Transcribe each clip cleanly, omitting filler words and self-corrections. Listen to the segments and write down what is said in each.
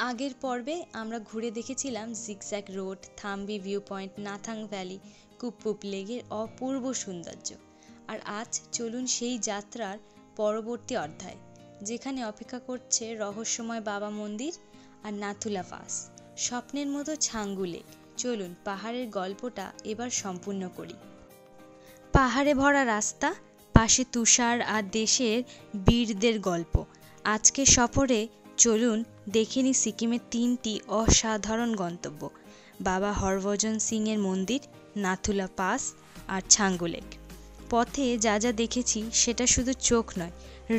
আগের পর্বে আমরা ঘুরে দেখেছিলাম zigzag road, Thambi view point, Nathang valley, Kupup লেকের অপূর্ব সৌন্দর্য। আর আজ চলুন সেই যাত্রার পরবর্তী অধ্যায়, যেখানে অপেক্ষা করছে রহস্যময় বাবা মন্দির আর নাথুলা পাস, স্বপ্নের মতো ছাঙ্গু লেক। চলুন পাহাড়ের গল্পটা এবার সম্পূর্ণ করি। পাহাড়ে ভরা রাস্তা, পাশে তুষার আর দেশের বীরদের গল্প। আজকের সফরে চলুন দেখে নিই সিকিমের 3টি অসাধারণ গন্তব্য: বাবা হরভজন সিংয়ের মন্দির, নাথুলা পাস আর ছাঙ্গু লেক। পথে যা যা দেখেছি সেটা শুধু চোখ নয়,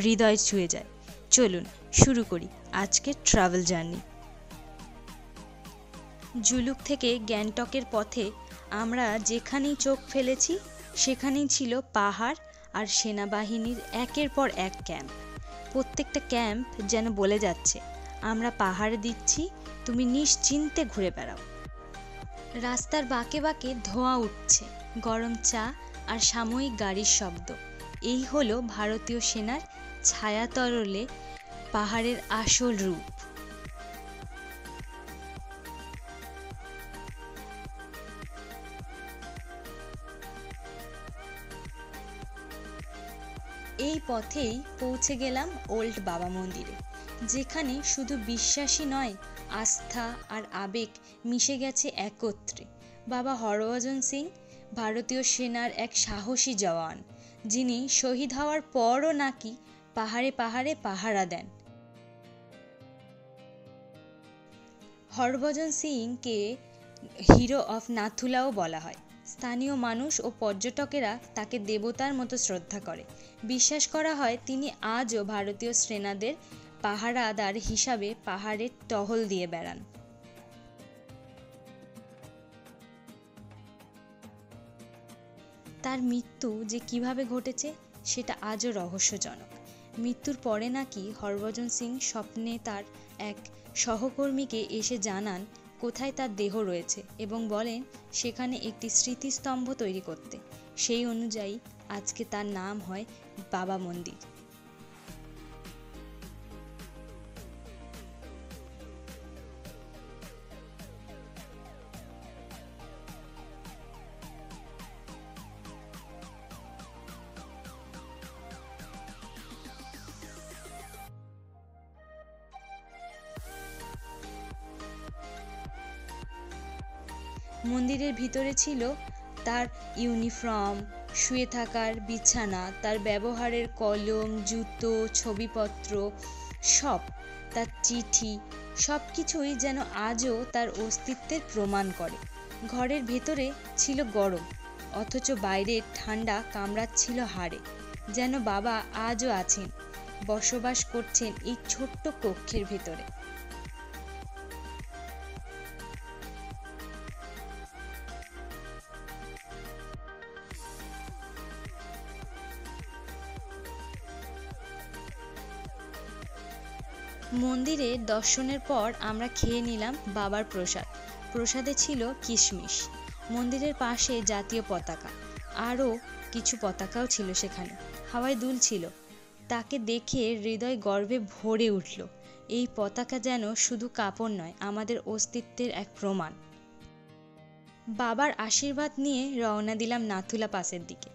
হৃদয় ছুঁয়ে যায়। চলুন শুরু করি আজকের ট্রাভেল জার্নি। জুলুক থেকে গ্যাংটকের পথে আমরা যেখানেই চোখ ফেলেছি সেখানেই ছিল পাহাড় আর সেনাবাহিনীর একের পর এক ক্যাম্প। প্রত্যেকটা ক্যাম্প যেন বলে যাচ্ছে, আমরা পাহাড়ে দিচ্ছি, তুমি নিশ্চিন্তে ঘুরে বেড়াও। রাস্তার বাঁকে বাঁকে ধোঁয়া উঠছে, গরম চা আর সাময়িক গাড়ির শব্দ। এই হলো ভারতীয় সেনার ছায়াতরলে পাহাড়ের আসল রূপ। এই পথেই পৌঁছে গেলাম ওল্ড বাবা মন্দিরে, যেখানে শুধু বিশ্বাসই নয়, আস্থা আর আবেগ মিশে গেছে একত্রে। বাবা হরভজন সিং ভারতীয় সেনার এক সাহসী জওয়ান, যিনি শহীদ হওয়ার পরও নাকি পাহাড়ে পাহাড়ে পাহারা দেন। হরভজন সিংকে হিরো অফ নাথুলাও বলা হয়। স্থানীয় মানুষ ও পর্যটকেরা তাকে দেবতার মতো শ্রদ্ধা করে। বিশ্বাস করা হয় তিনি আজও ভারতীয় সেনাদের পাহারাদার হিসাবে পাহাড়ে টহল দিয়ে বেড়ান। তার মৃত্যু যে কিভাবে ঘটেছে সেটা আজও রহস্যজনক। মৃত্যুর পরে নাকি হরভজন সিং স্বপ্নে তার এক সহকর্মীকে এসে জানান কোথায় তার দেহ রয়েছে এবং বলেন সেখানে একটি স্মৃতিস্তম্ভ তৈরি করতে। সেই অনুযায়ী আজকে তার নাম হয় বাবা মন্দির। মন্দিরের ভিতরে ছিল তার ইউনিফর্ম, শুয়ে থাকার বিছানা, তার ব্যবহারের কলম, জুতো, ছবিপত্র, সব, তার চিঠি, সব কিছুই যেন আজও তার অস্তিত্বের প্রমাণ করে। ঘরের ভেতরে ছিল গরম, অথচ বাইরের ঠান্ডা কামড়াচ্ছিল হাড়ে। যেন বাবা আজও আছেন, বসবাস করছেন এই ছোট্ট কক্ষের ভেতরে। মন্দিরে দর্শনের পর আমরা খেয়ে নিলাম বাবার প্রসাদ। প্রসাদে ছিল কিশমিশ। মন্দিরের পাশে জাতীয় পতাকা, আরও কিছু পতাকাও ছিল সেখানে, হাওয়ায় দুলছিল। তাকে দেখে হৃদয় গর্বে ভরে উঠল। এই পতাকা যেন শুধু কাপড় নয়, আমাদের অস্তিত্বের এক প্রমাণ। বাবার আশীর্বাদ নিয়ে রওনা দিলাম নাথুলা পাসের দিকে।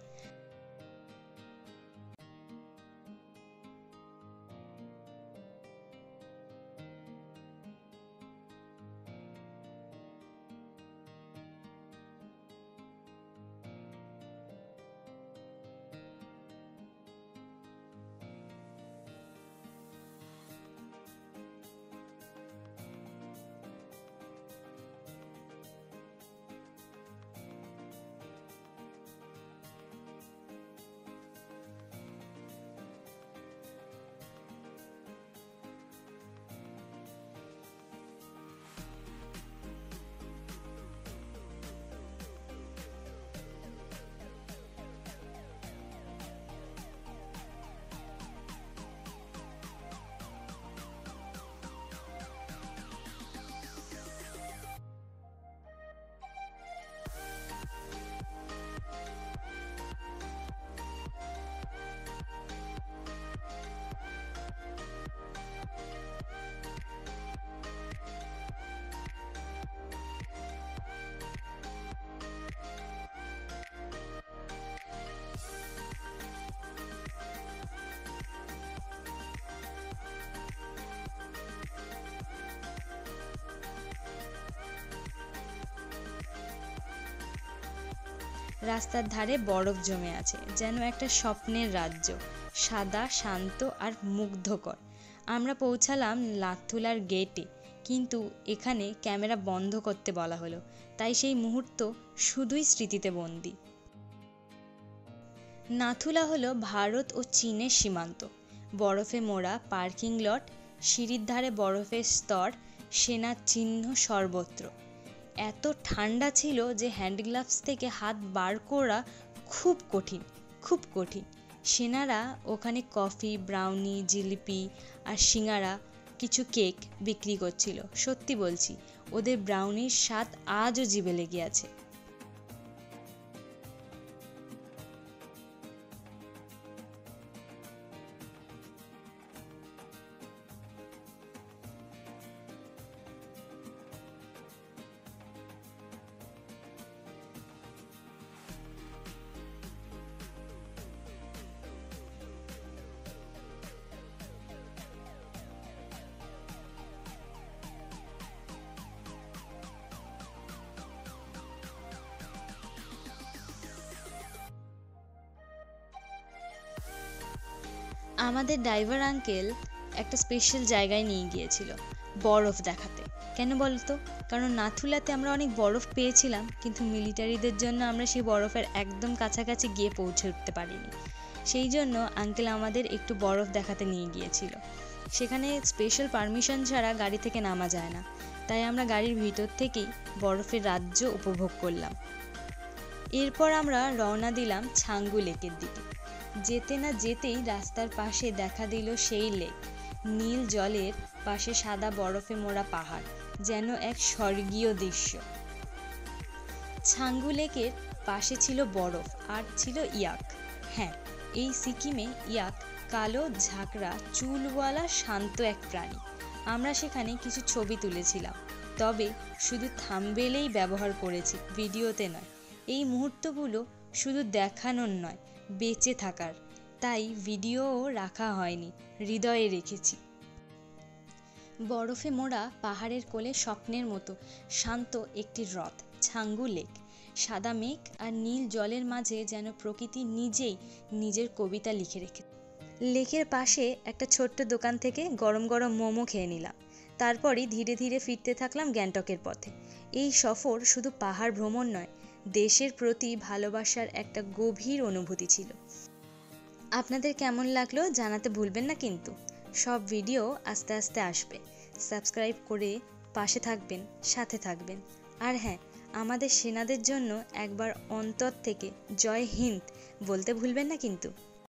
রাস্তার ধারে বরফ জমে আছে, যেন একটা স্বপ্নের রাজ্য, সাদা, শান্ত আর মুগ্ধকর। আমরা পৌঁছালাম নাথুলার গেটে, কিন্তু এখানে ক্যামেরা বন্ধ করতে বলা হলো, তাই সেই মুহূর্ত শুধুই স্মৃতিতে বন্দী। নাথুলা হলো ভারত ও চীনের সীমান্ত। বরফে মোড়া পার্কিং লট, সিঁড়ির ধারে বরফের স্তর, সেনার চিহ্ন সর্বত্র। এত ঠান্ডা ছিল যে হ্যান্ড গ্লাভস থেকে হাত বার করা খুব কঠিন, খুব কঠিন। সেনারা ওখানে কফি, ব্রাউনি, জিলিপি আর সিঙ্গারা, কিছু কেক বিক্রি করছিল। সত্যি বলছি, ওদের ব্রাউনির স্বাদ আজও জিভে লেগে আছে। আমাদের ড্রাইভার আঙ্কেল একটা স্পেশাল জায়গায় নিয়ে গিয়েছিল বরফ দেখাতে। কেন বলতো? কারণ নাথুলাতে আমরা অনেক বরফ পেয়েছিলাম, কিন্তু মিলিটারিদের জন্য আমরা সেই বরফের একদম কাছাকাছি গিয়ে পৌঁছে উঠতে পারিনি। সেই জন্য আঙ্কেল আমাদের একটু বরফ দেখাতে নিয়ে গিয়েছিল। সেখানে স্পেশাল পারমিশন ছাড়া গাড়ি থেকে নামা যায় না, তাই আমরা গাড়ির ভিতর থেকেই বরফের রাজ্য উপভোগ করলাম। এরপর আমরা রওনা দিলাম ছাঙ্গু লেকের দিকে। যেতে না যেতেই রাস্তার পাশে দেখা দিল সেই লেক, নীল জলের পাশে সাদা বরফে মোড়া পাহাড়, যেন এক স্বর্গীয় দৃশ্য। ছাঙ্গু লেকের পাশে ছিল বরফ আর ছিল ইয়াক। হ্যাঁ, এই সিকিমে ইয়াক কালো ঝাঁকড়া চুলওয়ালা শান্ত এক প্রাণী। আমরা সেখানে কিছু ছবি তুলেছিলাম, তবে শুধু থাম্বনেইলেই ব্যবহার করেছি, ভিডিওতে নয়। এই মুহূর্তগুলো শুধু দেখানোর নয়, বেঁচে থাকার, তাই ভিডিওও রাখা হয়নি, হৃদয়ে রেখেছি। বরফে মোড়া পাহাড়ের কোলে স্বপ্নের মতো শান্ত একটি হ্রদ ছাঙ্গু লেক। সাদা মেঘ আর নীল জলের মাঝে যেন প্রকৃতি নিজেই নিজের কবিতা লিখে রেখে। লেকের পাশে একটা ছোট্ট দোকান থেকে গরম গরম মোমো খেয়ে নিলাম। তারপরই ধীরে ধীরে ফিরতে থাকলাম গ্যাংটকের পথে। এই সফর শুধু পাহাড় ভ্রমণ নয়, দেশের প্রতি ভালোবাসার একটা গভীর অনুভূতি ছিল। আপনাদের কেমন লাগলো জানাতে ভুলবেন না কিন্তু। সব ভিডিও আস্তে আস্তে আসবে, সাবস্ক্রাইব করে পাশে থাকবেন, সাথে থাকবেন। আর হ্যাঁ, আমাদের সেনাদের জন্য একবার অন্তর থেকে জয় হিন্দ বলতে ভুলবেন না কিন্তু।